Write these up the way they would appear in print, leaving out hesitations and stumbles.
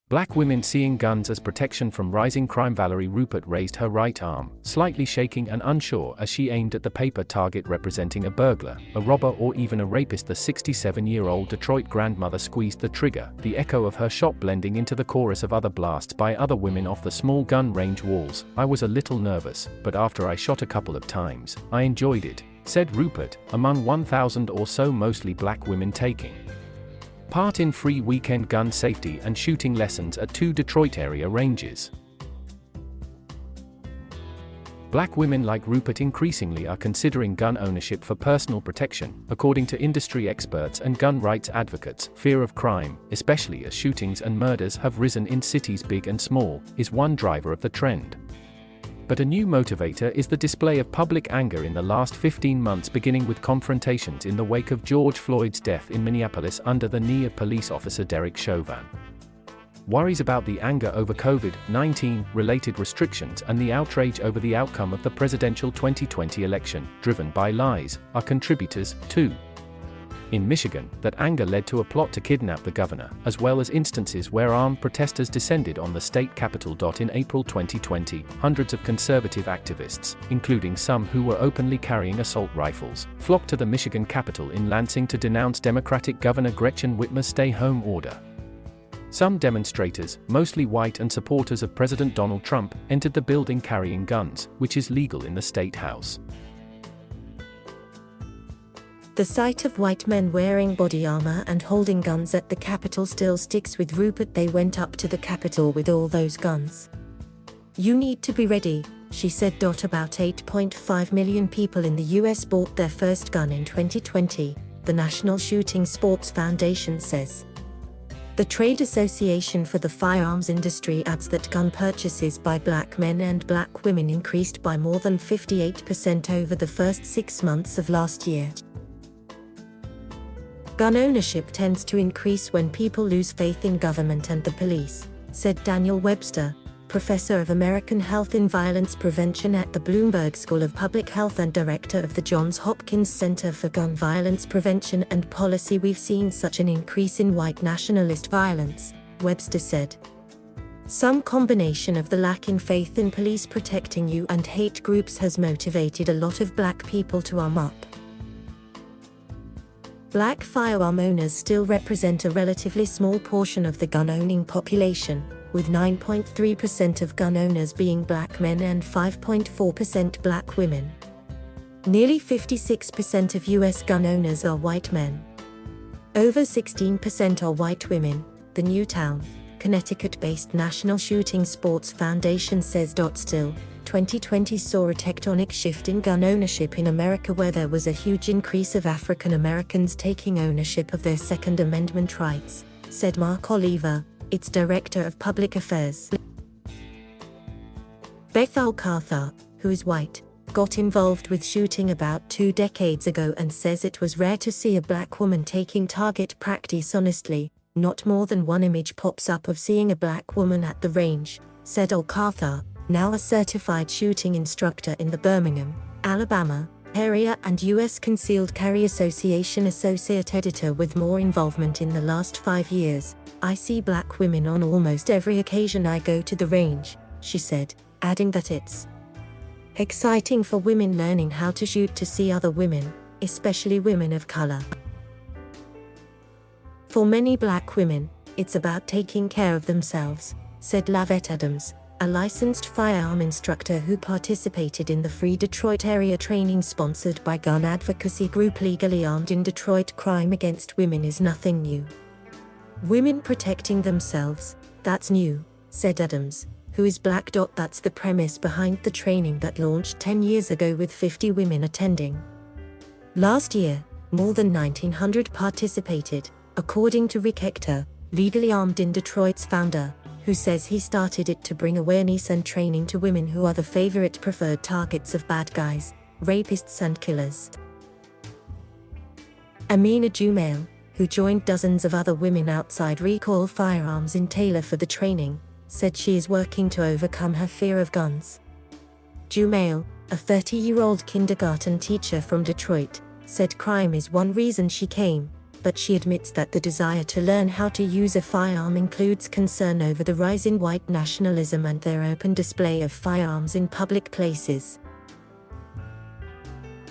Black women seeing guns as protection from rising crimeValerie Rupert raised her right arm, slightly shaking and unsure as she aimed at the paper target representing a burglar, a robber or even a rapist. The 67-year-old Detroit grandmother squeezed the trigger, the echo of her shot blending into the chorus of other blasts by other women off the small gun range walls. "I was a little nervous, but after I shot a couple of times, I enjoyed it," said Rupert, among 1,000 or so mostly black women taking part in free weekend gun safety and shooting lessons at 2 Detroit area ranges. Black women like Rupert increasingly are considering gun ownership for personal protection, according to industry experts and gun rights advocates. Fear of crime, especially as shootings and murders have risen in cities big and small, is one driver of the trend. But a new motivator is the display of public anger in the last 15 months, beginning with confrontations in the wake of George Floyd's death in Minneapolis under the knee of police officer Derek Chauvin. Worries about the anger over COVID-19 related restrictions and the outrage over the outcome of the presidential 2020 election, driven by lies, are contributors, too. In Michigan, that anger led to a plot to kidnap the governor, as well as instances where armed protesters descended on the state capitol. In April 2020, hundreds of conservative activists, including some who were openly carrying assault rifles, flocked to the Michigan Capitol in Lansing to denounce Democratic Governor Gretchen Whitmer's stay-home order. Some demonstrators, mostly white and supporters of President Donald Trump, entered the building carrying guns, which is legal in the state house. The sight of white men wearing body armor and holding guns at the Capitol still sticks with Rupert. They went up to the Capitol with all those guns. "You need to be ready," she said. About 8.5 million people in the US bought their first gun in 2020, the National Shooting Sports Foundation says. The trade association for the firearms industry adds that gun purchases by black men and black women increased by more than 58% over the first 6 months of last year. Gun ownership tends to increase when people lose faith in government and the police, said Daniel Webster, professor of American Health and Violence Prevention at the Bloomberg School of Public Health and director of the Johns Hopkins Center for Gun Violence Prevention and Policy. "We've seen such an increase in white nationalist violence," Webster said. "Some combination of the lack in faith in police protecting you and hate groups has motivated a lot of black people to arm up." Black firearm owners still represent a relatively small portion of the gun-owning population, with 9.3% of gun owners being black men and 5.4% black women. Nearly 56% of US gun owners are white men. Over 16% are white women, the Newtown, Connecticut-based National Shooting Sports Foundation says. Still, 2020 saw a tectonic shift in gun ownership in America, where there was a huge increase of African Americans taking ownership of their Second Amendment rights, said Mark Oliver, its Director of Public Affairs. Bethel Carthar, who is white, got involved with shooting about 2 decades ago and says it was rare to see a black woman taking target practice honestly. "Not more than one image pops up of seeing a black woman at the range," said Carthar, now a certified shooting instructor in the Birmingham, Alabama, area and U.S. Concealed Carry Association associate editor with more involvement in the last 5 years. "I see black women on almost every occasion I go to the range," she said, adding that it's exciting for women learning how to shoot to see other women, especially women of color. "For many black women, it's about taking care of themselves," said Lavette Adams, a licensed firearm instructor who participated in the free Detroit area training sponsored by gun advocacy group Legally Armed in Detroit. "Crime against women is nothing new. Women protecting themselves, that's new," said Adams, who is black. "That's the premise behind the training that launched 10 years ago with 50 women attending. Last year, more than 1,900 participated, according to Rick Hector, Legally Armed in Detroit's founder, who says he started it to bring awareness and training to women who are the favorite preferred targets of bad guys, rapists and killers." Amina Jumail, who joined dozens of other women outside Recall Firearms in Taylor for the training, said she is working to overcome her fear of guns. Jumail, a 30-year-old kindergarten teacher from Detroit, said crime is one reason she came, but she admits that the desire to learn how to use a firearm includes concern over the rise in white nationalism and their open display of firearms in public places.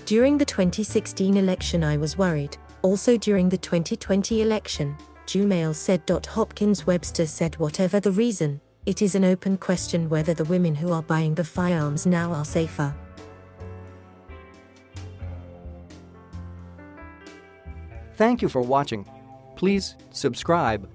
During the 2016 election I was worried. Also during the 2020 election, Jumail said. Hopkins Webster said whatever the reason, it is an open question whether the women who are buying the firearms now are safer. Thank you for watching. Please subscribe.